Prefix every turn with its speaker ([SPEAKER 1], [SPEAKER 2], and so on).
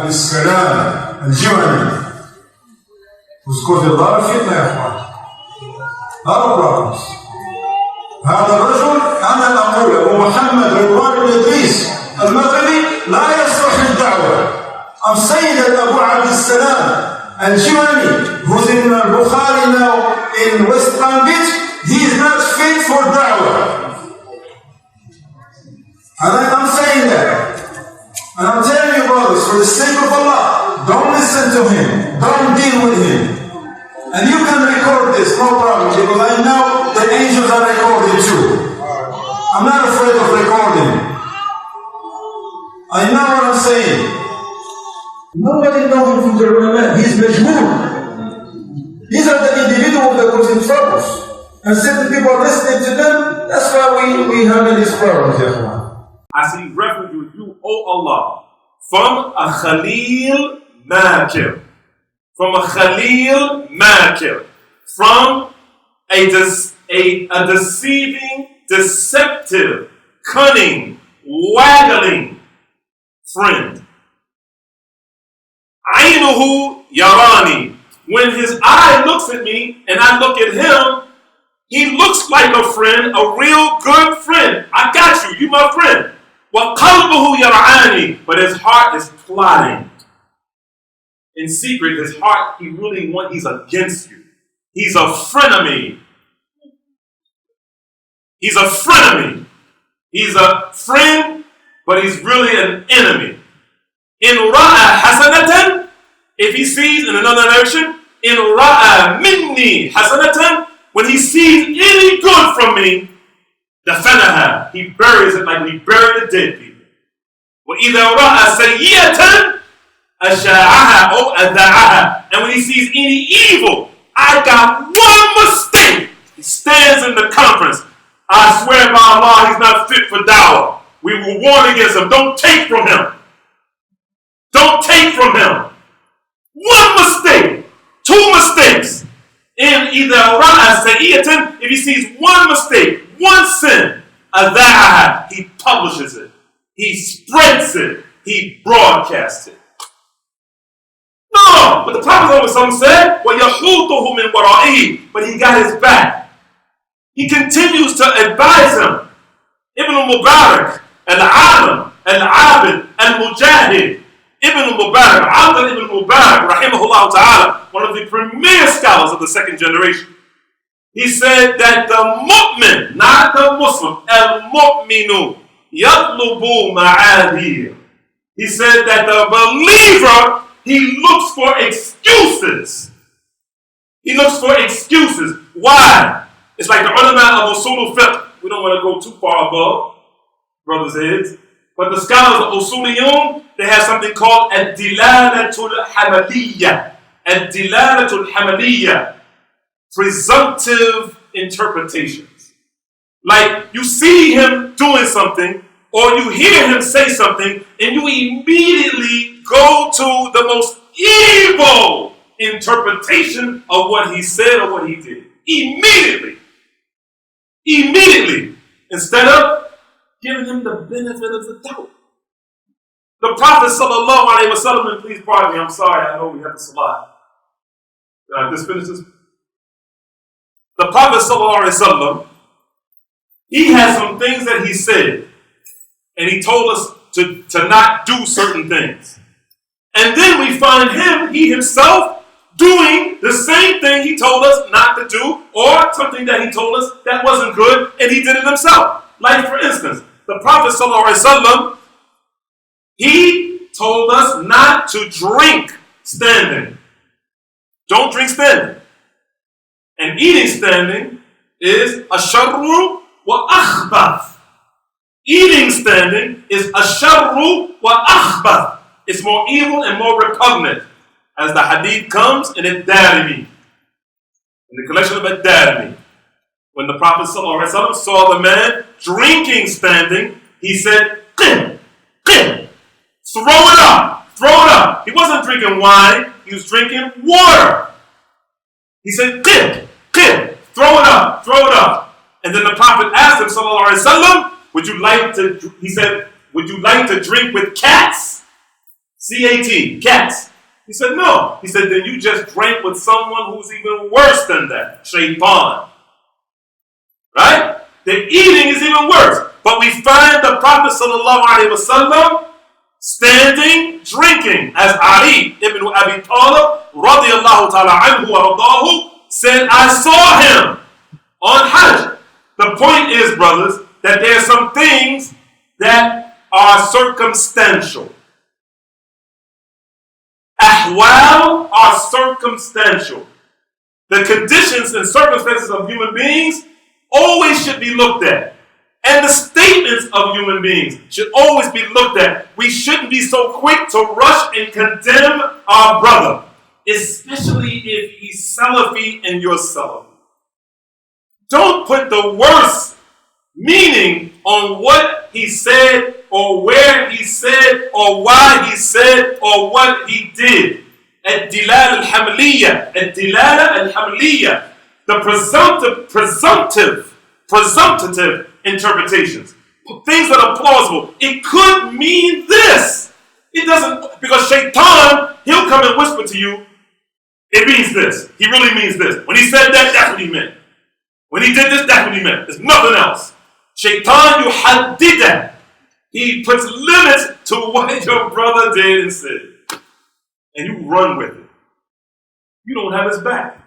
[SPEAKER 1] السلام الجوهري, who's caused a lot of fitna, يا إخوان. A lot of problems. هذا الرجل أنا أقول أبو محمد رضوان بن إدريس المغربي لا يصلح للدعوة. I'm saying that Abu Abd al-Salam al-Jiwani, who's in Bukhari now in West Palm Beach, he is not fit for da'wah. And I'm saying that. And I'm telling you, brothers, for the sake of Allah, don't listen to him. Don't deal with him. And you can record this, no problem, because I know the angels are recording too. I'm not afraid of recording. I know what I'm saying. Nobody knows him from the ulama. He's majmoon. These are the individuals that cause in troubles. And certain people are listening to them. That's why we have these problems, Yahweh.
[SPEAKER 2] I seek refuge with you, O Allah, from a Khalil Makir. From a Khalil Makir. From a deceiving, deceptive, cunning, waggling friend. Aynuhu yarani. When his eye looks at me and I look at him, he looks like a friend, a real good friend. I got you, you my friend. وَقَلْبُهُ يَرْعَانِي. But his heart is plotting. In secret, his heart, he's against you. He's a frenemy. He's a frenemy. He's a friend, but he's really an enemy. In ra'a hasanatan, if he sees in another narration, in ra'a minni hasanatan, when he sees any good from me, dafanaha, he buries it like we bury the dead people. وَإِذَا رَأَى سَيِّئَةً أَشَاعَهَا أو أَذَاعَهَا. And when he sees any evil, I got one mistake. He stands in the conference. I swear by Allah, he's not fit for dawah. We will warn against him. Don't take from him. Don't take from him. One mistake. Two mistakes. In either ra'a sayyatan, if he sees one mistake, one sin, adha'aha, he publishes it. He spreads it. He broadcasts it. No, but the Prophet said, وَيَحُوطُهُ مِنْ وَرَائِهِ, but he got his back. He continues to advise him. Ibn Mubarak, al-Alim, al-Abid, al-Mujahid, Ibn Mubarak, Abd ibn Mubarak, rahimahullah ta'ala, one of the premier scholars of the second generation. He said that the mu'min, not the Muslim, al-mu'minu, yatlubu ma'adir. He said that the believer, he looks for excuses. He looks for excuses. Why? It's like the ulama of usul al-fiqh. We don't want to go too far above brothers' heads. But the scholars of usuliyun, they have something called ad-dilalatul hamaliyya. Ad-dilalatul hamaliyya. Presumptive interpretations. Like you see him doing something, or you hear him say something, and you immediately go to the most evil interpretation of what he said or what he did. Immediately. Immediately. Instead of giving him the benefit of the doubt. The Prophet sallallahu alaihi wasallam, and please pardon me, I'm sorry, I know we have the salat. Just finish this. The Prophet sallallahu alaihi wasallam, he has some things that he said, and he told us to not do certain things. And then we find he himself, doing the same thing he told us not to do, or something that he told us that wasn't good, and he did it himself. Like for instance, the Prophet ﷺ, he told us not to drink standing. Don't drink standing. And eating standing is asharru wa akhbath. Eating standing is asharru wa akhbath. It's more evil and more repugnant. As the hadith comes in Ad-Darimi, in the collection of Ad-Darimi. When the Prophet ﷺ saw the man drinking standing, he said, qim, qim, throw it up, throw it up. He wasn't drinking wine, he was drinking water. He said, qim, qim, throw it up, throw it up. And then the Prophet asked him, ﷺ, would you like to drink with cats? C-A-T, cats. He said, no. He said, then you just drank with someone who's even worse than that, shaitan. Right? The eating is even worse. But we find the Prophet ﷺ standing, drinking, as Ali ibn Abi Talib radiyallahu ta'ala anhu wa radahu said, I saw him on Hajj. The point is, brothers, that there are some things that are circumstantial. Ahwal are circumstantial. The conditions and circumstances of human beings always should be looked at. And the statements of human beings should always be looked at. We shouldn't be so quick to rush and condemn our brother, especially if he's Salafi and you're Salafi. Don't put the worst meaning on what he said or where he said or why he said or what he did. Ad-dilala al-hamliya, ad-dilala al-hamliya, the presumptive interpretations, things that are plausible. It could mean this. It doesn't, because shaitan, he'll come and whisper to you, it means this. He really means this. When he said that, that's what he meant. When he did this, that's what he meant. There's nothing else. Shaitan, you did that. He puts limits to what your brother did and said. And you run with it. You don't have his back.